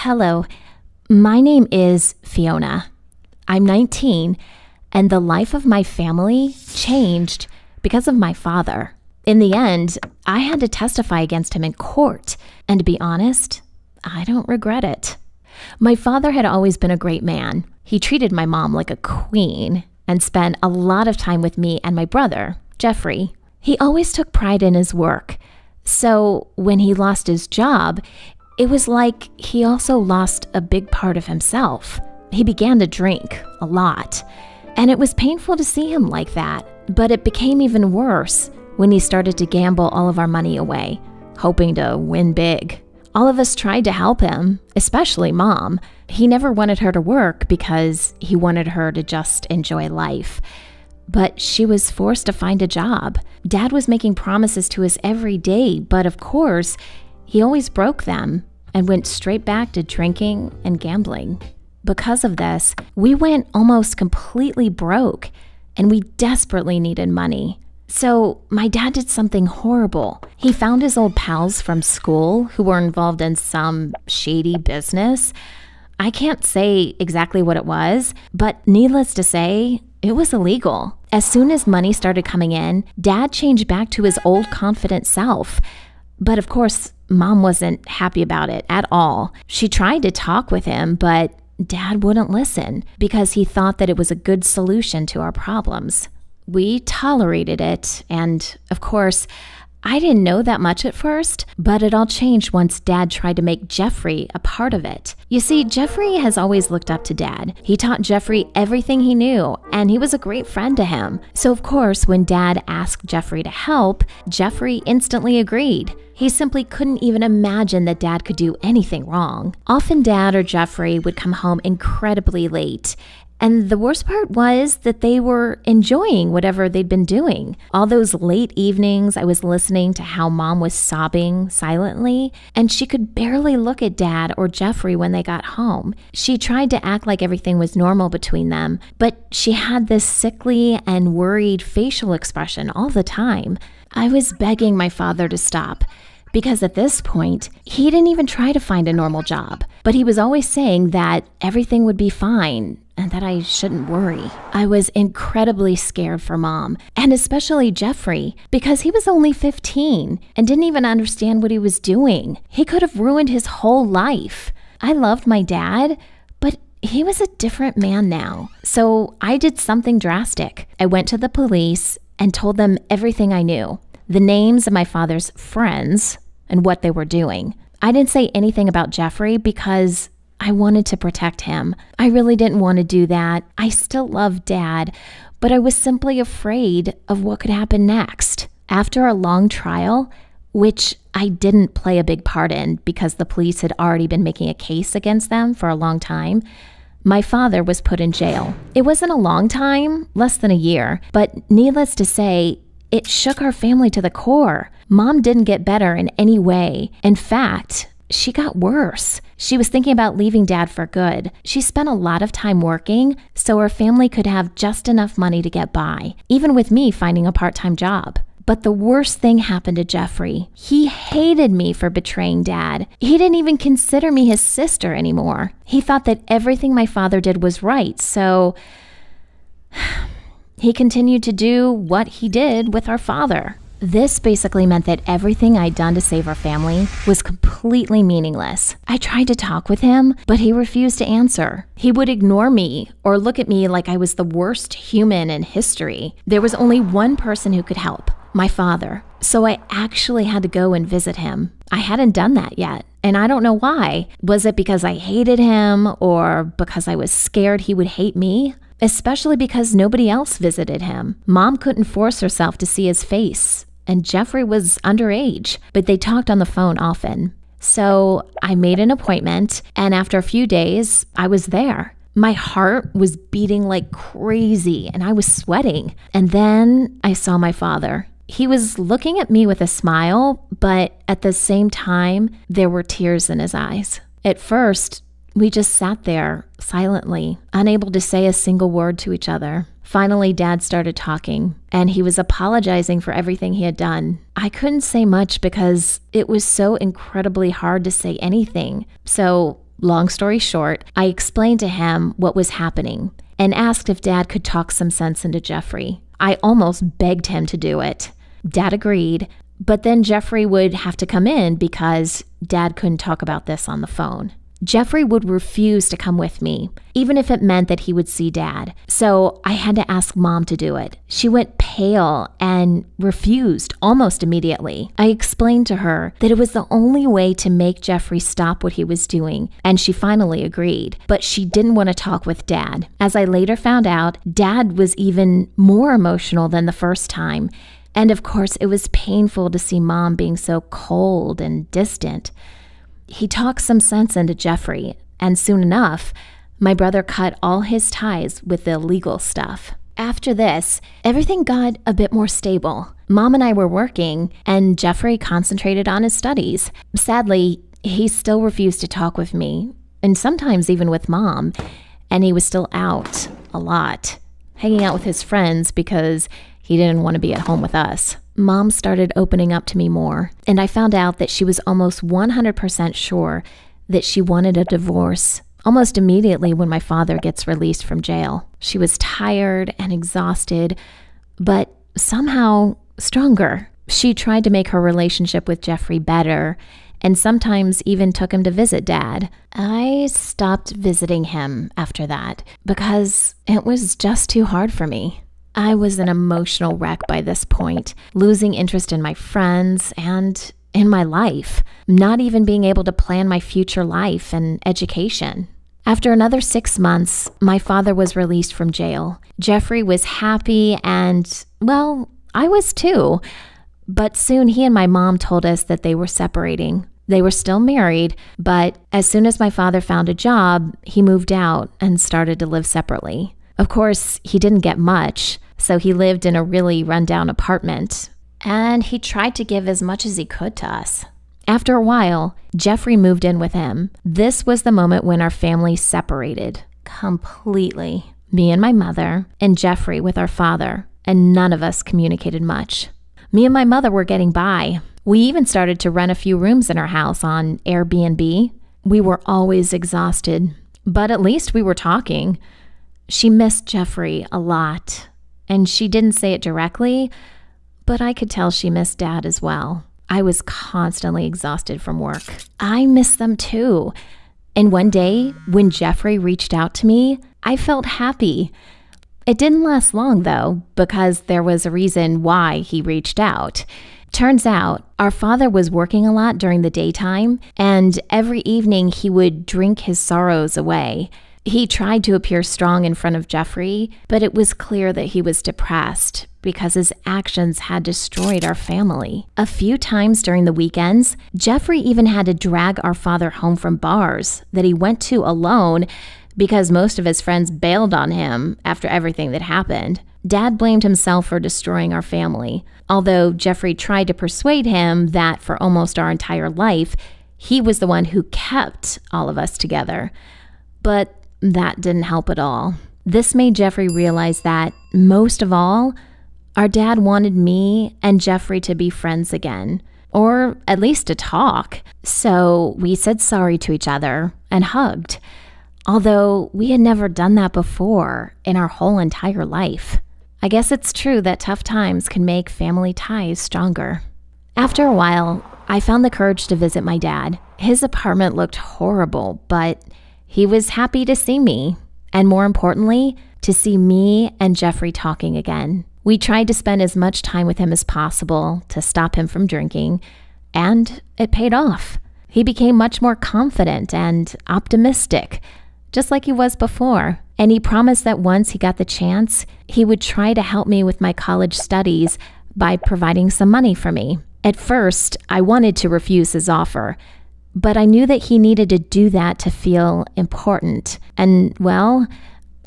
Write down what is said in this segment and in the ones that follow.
Hello, my name is Fiona. I'm 19, and the life of my family changed because of my father. In the end, I had to testify against him in court, and to be honest, I don't regret it. My father had always been a great man. He treated my mom like a queen and spent a lot of time with me and my brother, Jeffrey. He always took pride in his work. So when he lost his job, it was like he also lost a big part of himself. He began to drink a lot, and it was painful to see him like that. But it became even worse when he started to gamble all of our money away, hoping to win big. All of us tried to help him, especially Mom. He never wanted her to work because he wanted her to just enjoy life. But she was forced to find a job. Dad was making promises to us every day, but of course, he always broke them and went straight back to drinking and gambling. Because of this, we went almost completely broke, and we desperately needed money. So my dad did something horrible. He found his old pals from school who were involved in some shady business. I can't say exactly what it was, but needless to say, it was illegal. As soon as money started coming in, Dad changed back to his old confident self. But of course, Mom wasn't happy about it at all. She tried to talk with him, but Dad wouldn't listen because he thought that it was a good solution to our problems. We tolerated it, and of course, I didn't know that much at first, but it all changed once Dad tried to make Jeffrey a part of it. You see, Jeffrey has always looked up to Dad. He taught Jeffrey everything he knew, and he was a great friend to him. So of course, when Dad asked Jeffrey to help, Jeffrey instantly agreed. He simply couldn't even imagine that Dad could do anything wrong. Often Dad or Jeffrey would come home incredibly late, and the worst part was that they were enjoying whatever they'd been doing. All those late evenings, I was listening to how Mom was sobbing silently, and she could barely look at Dad or Jeffrey when they got home. She tried to act like everything was normal between them, but she had this sickly and worried facial expression all the time. I was begging my father to stop, because at this point, he didn't even try to find a normal job, but he was always saying that everything would be fine and that I shouldn't worry. I was incredibly scared for Mom, and especially Jeffrey, because he was only 15 and didn't even understand what he was doing. He could have ruined his whole life. I loved my dad, but he was a different man now. So I did something drastic. I went to the police and told them everything I knew. The names of my father's friends and what they were doing. I didn't say anything about Jeffrey because I wanted to protect him. I really didn't want to do that. I still loved Dad, but I was simply afraid of what could happen next. After a long trial, which I didn't play a big part in because the police had already been making a case against them for a long time, my father was put in jail. It wasn't a long time, less than a year, but needless to say, it shook our family to the core. Mom didn't get better in any way. In fact, she got worse. She was thinking about leaving Dad for good. She spent a lot of time working so our family could have just enough money to get by, even with me finding a part-time job. But the worst thing happened to Jeffrey. He hated me for betraying Dad. He didn't even consider me his sister anymore. He thought that everything my father did was right, so he continued to do what he did with our father. This basically meant that everything I'd done to save our family was completely meaningless. I tried to talk with him, but he refused to answer. He would ignore me or look at me like I was the worst human in history. There was only one person who could help, my father. So I actually had to go and visit him. I hadn't done that yet, and I don't know why. Was it because I hated him or because I was scared he would hate me? Especially because nobody else visited him. Mom couldn't force herself to see his face, and Jeffrey was underage, but they talked on the phone often. So I made an appointment, and after a few days, I was there. My heart was beating like crazy, and I was sweating. And then I saw my father. He was looking at me with a smile, but at the same time, there were tears in his eyes. At first, we just sat there silently, unable to say a single word to each other. Finally, Dad started talking, and he was apologizing for everything he had done. I couldn't say much because it was so incredibly hard to say anything. So Long story short, I explained to him what was happening and asked if Dad could talk some sense into Jeffrey. I almost begged him to do it. Dad agreed, but then Jeffrey would have to come in because Dad couldn't talk about this on the phone. Jeffrey would refuse to come with me, even if it meant that he would see Dad. So I had to ask Mom to do it. She went pale and refused almost immediately. I explained to her that it was the only way to make Jeffrey stop what he was doing, and she finally agreed. But she didn't want to talk with Dad. As I later found out, Dad was even more emotional than the first time. And of course, it was painful to see Mom being so cold and distant. He talked some sense into Jeffrey, and soon enough, my brother cut all his ties with the illegal stuff. After this, everything got a bit more stable. Mom and I were working, and Jeffrey concentrated on his studies. Sadly, he still refused to talk with me, and sometimes even with Mom, and he was still out a lot, hanging out with his friends because he didn't want to be at home with us. Mom started opening up to me more, and I found out that she was almost 100% sure that she wanted a divorce almost immediately when my father gets released from jail. She was tired and exhausted, but somehow stronger. She tried to make her relationship with Jeffrey better, and sometimes even took him to visit Dad. I stopped visiting him after that because it was just too hard for me. I was an emotional wreck by this point, losing interest in my friends and in my life, not even being able to plan my future life and education. After another 6 months, my father was released from jail. Jeffrey was happy and, well, I was too. But soon he and my mom told us that they were separating. They were still married, but as soon as my father found a job, he moved out and started to live separately. Of course, he didn't get much, so he lived in a really rundown apartment, and he tried to give as much as he could to us. After a while, Jeffrey moved in with him. This was the moment when our family separated completely. Me and my mother, and Jeffrey with our father, and none of us communicated much. Me and my mother were getting by. We even started to rent a few rooms in our house on Airbnb. We were always exhausted, but at least we were talking. She missed Jeffrey a lot, and she didn't say it directly, but I could tell she missed Dad as well. I was constantly exhausted from work. I missed them too. And one day, when Jeffrey reached out to me, I felt happy. It didn't last long though, because there was a reason why he reached out. Turns out, our father was working a lot during the daytime, and every evening he would drink his sorrows away. He tried to appear strong in front of Jeffrey, but it was clear that he was depressed because his actions had destroyed our family. A few times during the weekends, Jeffrey even had to drag our father home from bars that he went to alone because most of his friends bailed on him after everything that happened. Dad blamed himself for destroying our family, although Jeffrey tried to persuade him that for almost our entire life, he was the one who kept all of us together. But that didn't help at all. This made Jeffrey realize that, most of all, our dad wanted me and Jeffrey to be friends again, or at least to talk. So we said sorry to each other and hugged, although we had never done that before in our whole entire life. I guess it's true that tough times can make family ties stronger. After a while, I found the courage to visit my dad. His apartment looked horrible, but he was happy to see me, and more importantly, to see me and Jeffrey talking again. We tried to spend as much time with him as possible to stop him from drinking, and it paid off. He became much more confident and optimistic, just like he was before. And he promised that once he got the chance, he would try to help me with my college studies by providing some money for me. At first, I wanted to refuse his offer, but I knew that he needed to do that to feel important. And, well,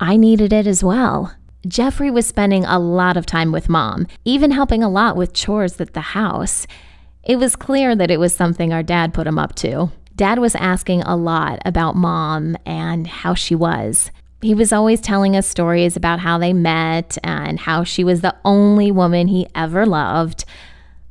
I needed it as well. Jeffrey was spending a lot of time with Mom, even helping a lot with chores at the house. It was clear that it was something our dad put him up to. Dad was asking a lot about Mom and how she was. He was always telling us stories about how they met and how she was the only woman he ever loved.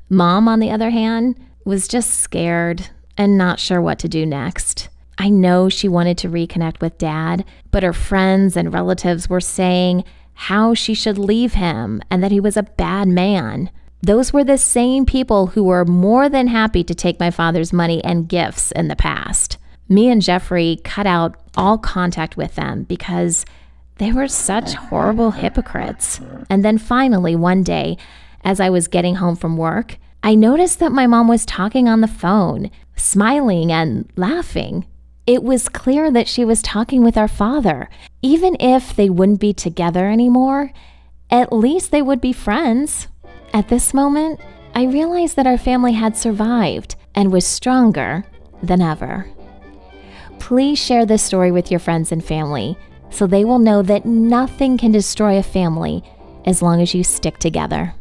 Mom, on the other hand, was just scared and not sure what to do next. I know she wanted to reconnect with Dad, but her friends and relatives were saying how she should leave him and that he was a bad man. Those were the same people who were more than happy to take my father's money and gifts in the past. Me and Jeffrey cut out all contact with them because they were such horrible hypocrites. And then finally, one day, as I was getting home from work, I noticed that my mom was talking on the phone, smiling and laughing. It was clear that she was talking with our father. Even if they wouldn't be together anymore, at least they would be friends. At this moment, I realized that our family had survived and was stronger than ever. Please share this story with your friends and family so they will know that nothing can destroy a family as long as you stick together.